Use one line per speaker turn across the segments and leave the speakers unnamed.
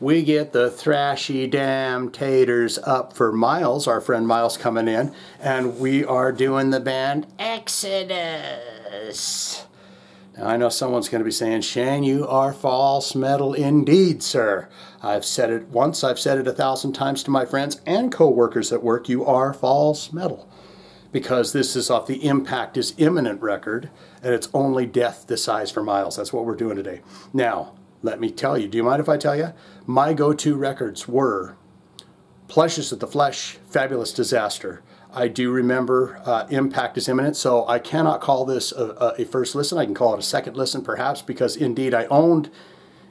we get the thrashy damn taters up for Miles, our friend Miles coming in, and we are doing the band Exodus. Now I know someone's going to be saying, Shane, you are false metal indeed, sir. I've said it once, I've said it 1,000 times to my friends and co-workers at work, you are false metal. Because this is off the Impact is Imminent record, and it's only Death Decides for Miles. That's what we're doing today. Now, let me tell you, do you mind if I tell you? My go-to records were Pleasures of the Flesh, Fabulous Disaster. I do remember Impact is Imminent, so I cannot call this a first listen. I can call it a second listen, perhaps, because indeed I owned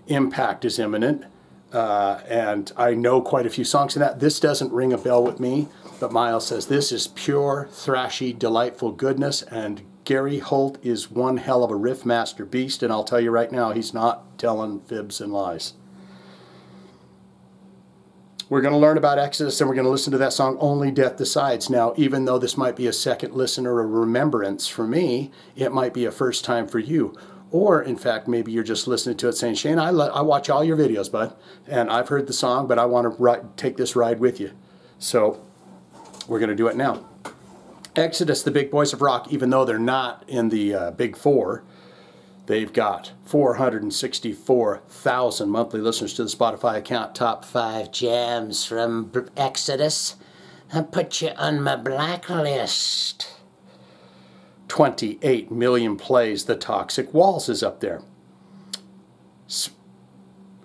Impact is Imminent, and I know quite a few songs in that. This doesn't ring a bell with me, but Miles says this is pure, thrashy, delightful goodness, and Gary Holt is one hell of a riff master beast, and I'll tell you right now, he's not telling fibs and lies. We're going to learn about Exodus, and we're going to listen to that song, Only Death Decides. Now, even though this might be a second listen or a remembrance for me, it might be a first time for you. Or, in fact, maybe you're just listening to it saying, Shane, I watch all your videos, bud, and I've heard the song, but I want to take this ride with you. So, we're going to do it now. Exodus, the big boys of rock, even though they're not in the big four, they've got 464,000 monthly listeners to the Spotify account. Top 5 jams from Exodus. I put you on my blacklist. 28 million plays. The Toxic Walls is up there.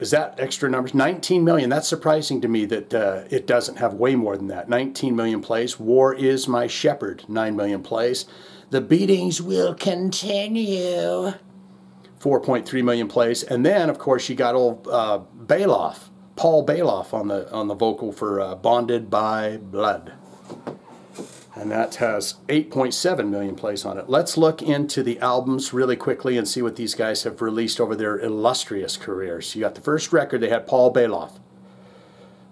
Is that extra numbers? 19 million. That's surprising to me that it doesn't have way more than that. 19 million plays. War is My Shepherd. 9 million plays. The Beatings Will Continue. 4.3 million plays. And then, of course, you got old Bailoff, Paul Bailoff on the vocal for Bonded by Blood. And that has 8.7 million plays on it. Let's look into the albums really quickly and see what these guys have released over their illustrious careers. You got the first record, they had Paul Bailoff,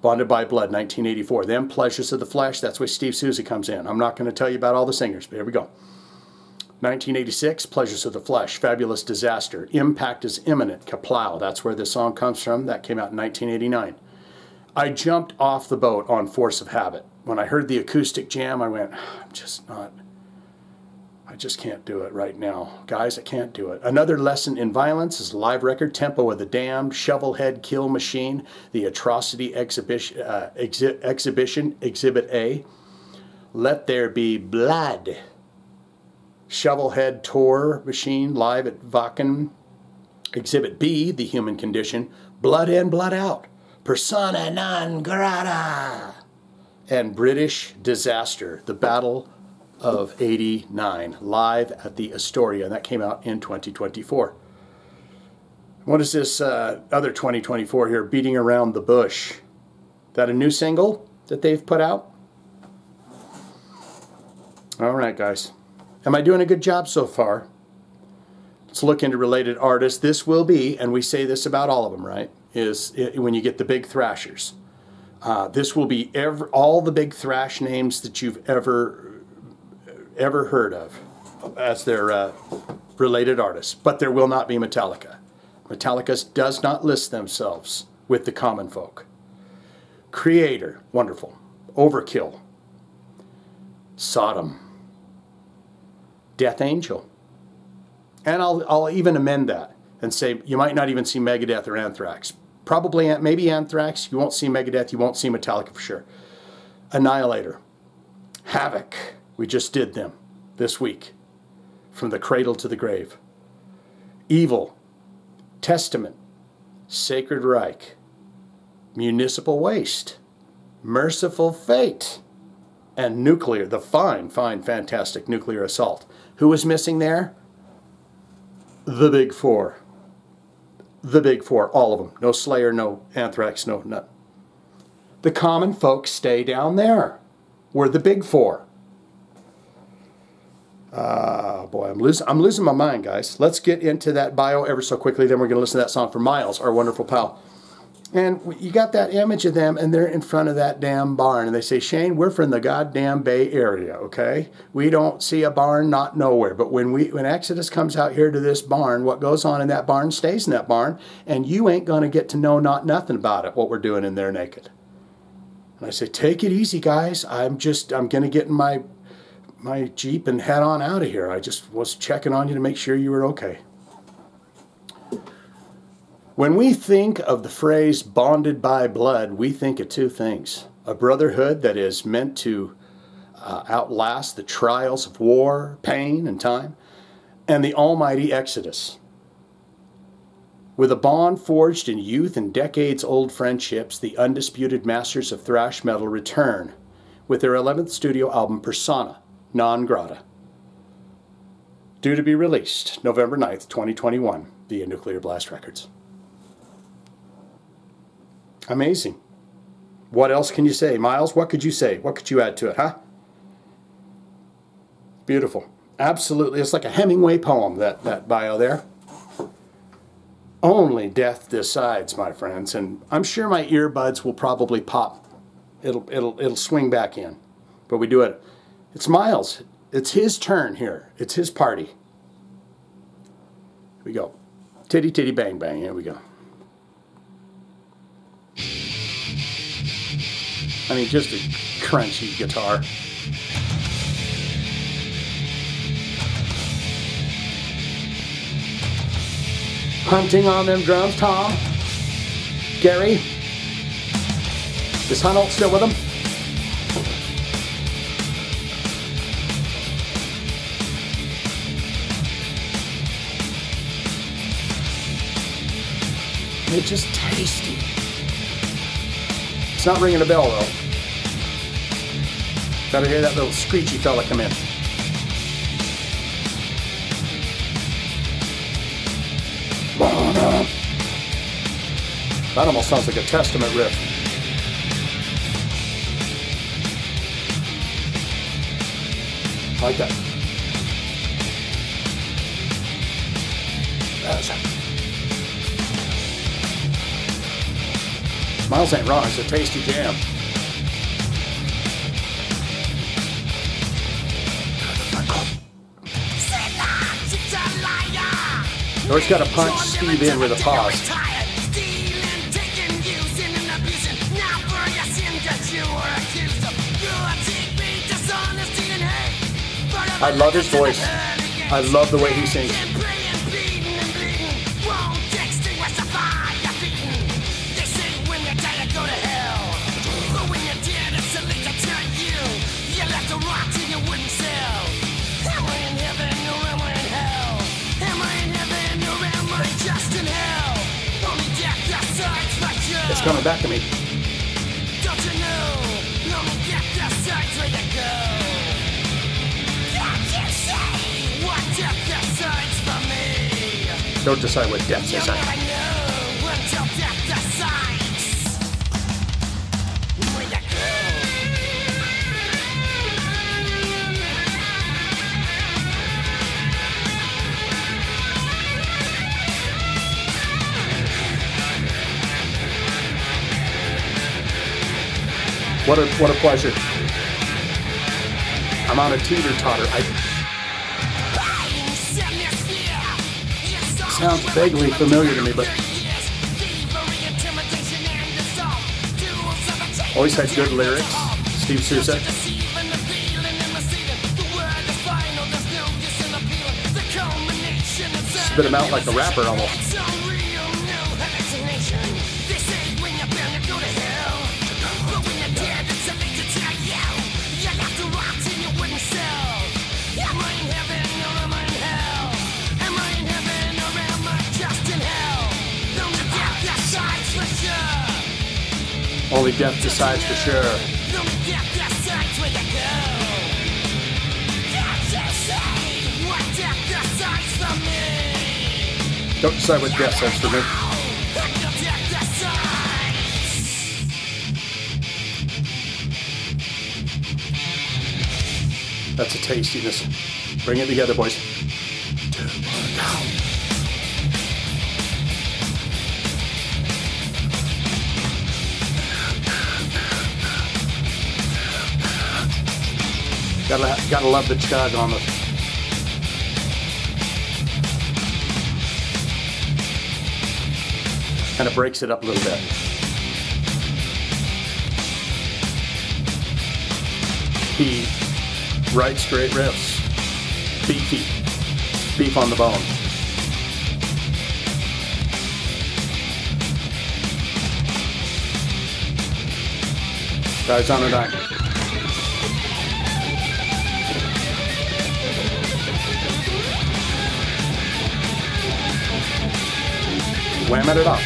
Bonded by Blood, 1984. Then Pleasures of the Flesh, that's where Steve Souza comes in. I'm not going to tell you about all the singers, but here we go. 1986, Pleasures of the Flesh, Fabulous Disaster. Impact is Imminent, Kaplow, that's where this song comes from. That came out in 1989. I jumped off the boat on Force of Habit. When I heard the acoustic jam, I went, I just can't do it right now. Guys, I can't do it. Another Lesson in Violence is a live record, Tempo of the Damned, Shovelhead Kill Machine, The Atrocity Exhibition, Exhibit A, Let There Be Blood, Shovelhead Tour Machine, live at Wacken, Exhibit B, The Human Condition, Blood In, Blood Out, Persona Non Grata, and British Disaster, The Battle of '89, live at the Astoria, and that came out in 2024. What is this other 2024 here, Beating Around the Bush? Is that a new single that they've put out? All right, guys. Am I doing a good job so far? Let's look into related artists. This will be, and we say this about all of them, right, is when you get the big thrashers. This will be all the big thrash names that you've ever heard of as their related artists. But there will not be Metallica. Metallica does not list themselves with the common folk. Creator, wonderful. Overkill. Sodom. Death Angel. And I'll even amend that and say you might not even see Megadeth or Anthrax. Probably, maybe Anthrax. You won't see Megadeth. You won't see Metallica for sure. Annihilator. Havoc. We just did them this week. From the Cradle to the Grave. Evil. Testament. Sacred Reich. Municipal Waste. Merciful Fate. And Nuclear. The fine, fantastic Nuclear Assault. Who was missing there? The Big Four. The Big Four, all of them. No Slayer, no Anthrax, no none. The common folks stay down there. We're the Big Four. Boy, I'm losing my mind, guys. Let's get into that bio ever so quickly. Then we're going to listen to that song from Miles, our wonderful pal. And you got that image of them, and they're in front of that damn barn. And they say, Shane, we're from the goddamn Bay Area, okay? We don't see a barn, not nowhere. But when Exodus comes out here to this barn, what goes on in that barn stays in that barn, and you ain't going to get to know not nothing about it, what we're doing in there naked. And I say, take it easy, guys. I'm going to get in my Jeep and head on out of here. I just was checking on you to make sure you were okay. When we think of the phrase bonded by blood, we think of two things. A brotherhood that is meant to outlast the trials of war, pain, and time, and the almighty Exodus. With a bond forged in youth and decades-old friendships, the undisputed masters of thrash metal return with their 11th studio album, Persona Non Grata, due to be released November 9th, 2021 via Nuclear Blast Records. Amazing. What else can you say? Miles, what could you say? What could you add to it, huh? Beautiful. Absolutely. It's like a Hemingway poem, that bio there. Only death decides, my friends. And I'm sure my earbuds will probably pop. It'll swing back in. But we do it. It's Miles. It's his turn here. It's his party. Here we go. Titty, titty, bang, bang. Here we go. I mean, just a crunchy guitar. Hunting on them drums, Tom. Gary. Is Hunnelt still with him? It's just tasty. It's not ringing a bell, though. Gotta hear that little screechy fella come in. That almost sounds like a Testament riff. I like that. Miles ain't wrong, it's a tasty jam. You always got to punch Steve in with a pause. I love his voice. I love the way he sings. It's coming back to me. Don't you know? Only death decides where you go. Can't you say what death decides for me? Don't decide what death decides. You'll never know until death decides where you go. What a pleasure. I'm on a teeter-totter. Sounds vaguely familiar to me, but always had good lyrics. Steve Sousa. Spit him out like a rapper almost. Only death decides for sure. Don't decide what death says for me. That's a tastiness. Bring it together, boys. Gotta love the chug on the. Kind of breaks it up a little bit. He writes great riffs. Beefy. Beef on the bone. Guys on a dime. Whamming it up.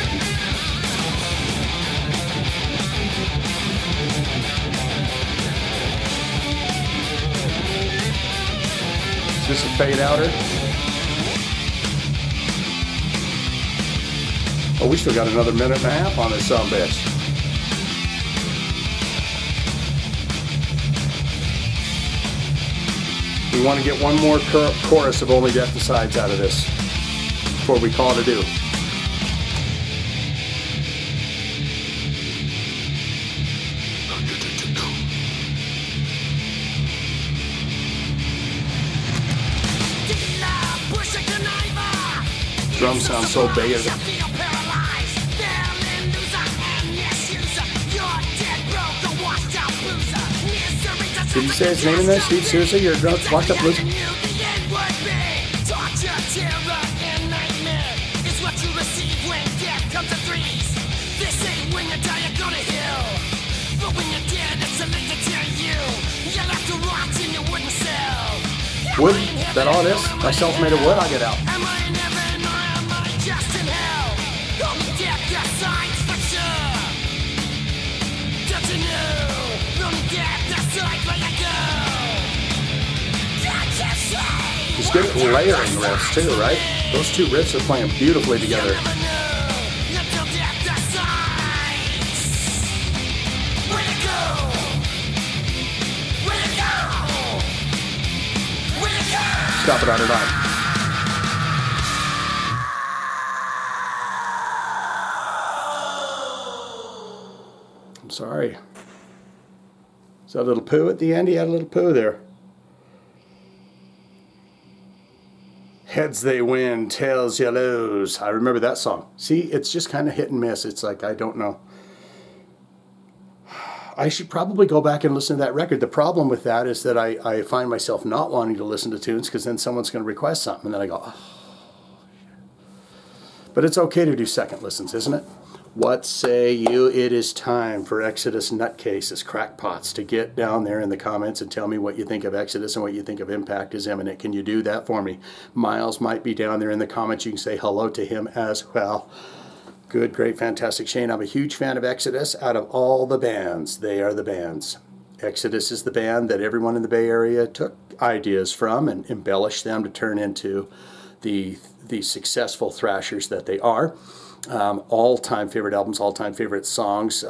Is this a fade outer? Oh, we still got another minute and a half on this sumbitch. We want to get one more chorus of Only Death Decides out of this before we call it a do. Drums sound so big. Did you say his name in there? Steve Sousa? You're a drunk, washed up loser? Wood? Is that all it is? Myself made of wood? I'll get out. He's good at layering riffs too, right? Those two riffs are playing beautifully together. Stop it on a dime. I'm sorry. Is that a little poo at the end? He had a little poo there. Heads they win, tails you lose. I remember that song. See, it's just kind of hit and miss. It's like, I don't know. I should probably go back and listen to that record. The problem with that is that I find myself not wanting to listen to tunes because then someone's going to request something and then I go, oh. But it's okay to do second listens, isn't it? What say you? It is time for Exodus nutcases, crackpots, to get down there in the comments and tell me what you think of Exodus and what you think of Impact is Imminent. Can you do that for me? Miles might be down there in the comments. You can say hello to him as well. Good, great, fantastic. Shane, I'm a huge fan of Exodus. Out of all the bands, they are the bands. Exodus is the band that everyone in the Bay Area took ideas from and embellished them to turn into the successful thrashers that they are. All-time favorite albums, all-time favorite songs.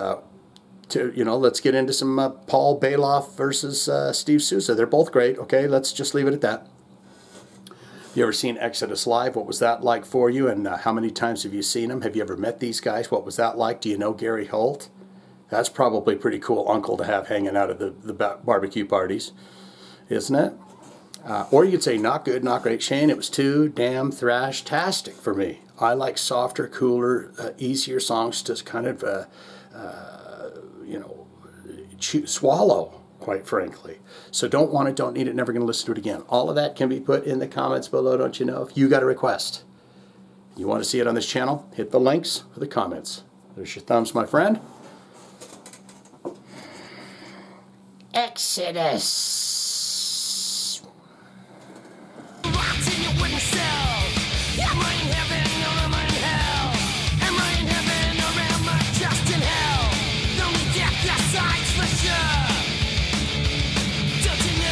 Let's get into some Paul Bailoff versus Steve Sousa. They're both great. Okay, let's just leave it at that. You ever seen Exodus live? What was that like for you? And how many times have you seen them? Have you ever met these guys? What was that like? Do you know Gary Holt? That's probably a pretty cool uncle to have hanging out at the barbecue parties, isn't it? Or you could say, not good, not great. Shane, it was too damn thrash-tastic for me. I like softer, cooler, easier songs to kind of, swallow, quite frankly. So don't want it, don't need it, never going to listen to it again. All of that can be put in the comments below, don't you know? If you got a request, you want to see it on this channel, hit the links or the comments. There's your thumbs, my friend. Exodus.